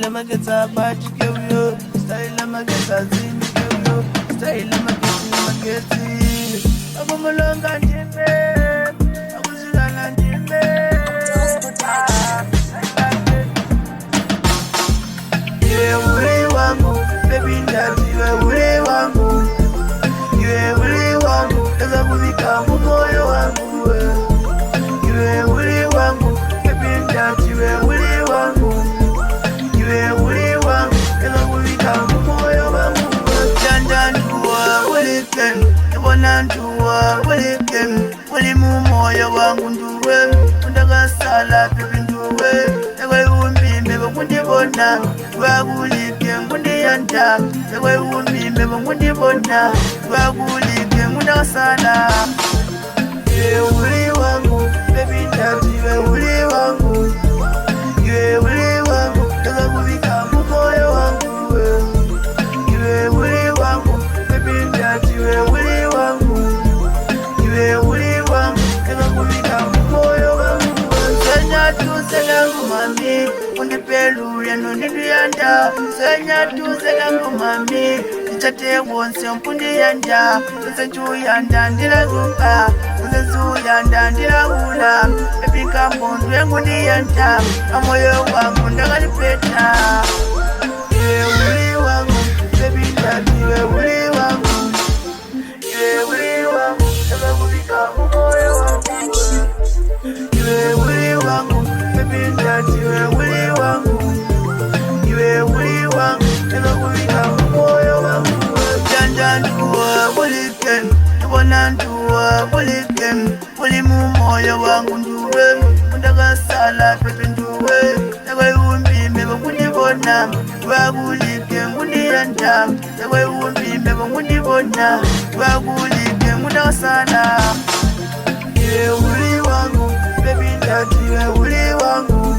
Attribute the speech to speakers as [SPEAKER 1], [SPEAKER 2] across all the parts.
[SPEAKER 1] Style mageta bachi kevyo, style mageta zini kevyo, style mageti. Abumulonga njime, abuzigana njime. Iwe uli wangu, baby ndati iwe uli wangu. Iwe uli wangu, eza kuvika moyo wangu. Iwe uli wangu, baby ndati iwe uli wangu. Iwe uli wangu, eza kuvika moyo wangu. Janja nduwa uli ken, ebona nduwa uli ken. Uli mu moyo wangu nduwe, undaga sala baby nduwe. Ewe umbimbe bakundibona, bagulike ngundi yanda. Ewe umbimbe bakundibona, bagulike ngunda sala. Iwe uli wangu, baby ndati iwe uli wangu. Iwe uli wangu, eza kuvika moyo wangu. Iwe uli wangu, baby ndati iwe uli wangu. Iwe uli wangu, eza kuvika moyo wangu. Senya tu selangu mami, undipelu ya nondidu yanda. Senya tu selangu mami, nichate wonse mpundi yanda. Senchu yanda ndila gupa, senchu yanda ndila hula. Epika mpundu yangu ndi yanda, amoyo wangu ndagalipeta. Iwe uli wangu, baby ndati iwe uli wangu. Iwe uli wangu, eza kuvika moyo wangu. Iwe uli wangu, baby ndati iwe uli wangu. Iwe uli wangu, eza kuvika moyo wangu. Janja nduwa uli ken, ebona nduwa uli ken. Uli mu moyo wangu nduwe, undaga sala baby nduwe. Ewe umbimbe bakundibona, bagulike ngundi yanda. Ewe umbimbe bakundibona, bagulike ngunda sala. Iwe uli wangu, baby ndati iwe uli wangu.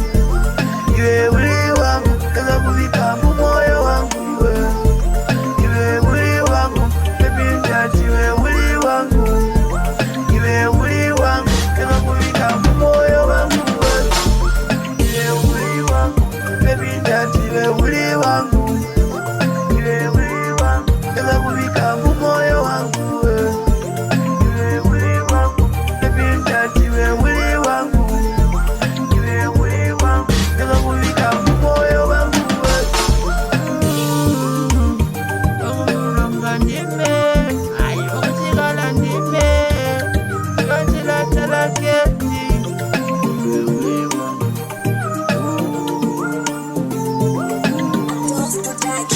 [SPEAKER 1] Iwe uli wangu, eza kuvika moyo wangu. Iwe uli wangu, baby ndati iwe uli wangu. Iwe uli wangu, eza kuvika moyo wangu. Iwe uli wangu, baby ndati iwe uli wangu. Iwe uli wangu, eza kuvika moyo wangu. Iwe uli wangu, baby ndati iwe uli wangu. Iwe uli wangu, eza kuvika moyo wangu. Omulonga ndime, ayo kusigala ndime. Kansila talaketi. Iwe uli wangu.
[SPEAKER 2] Just protect.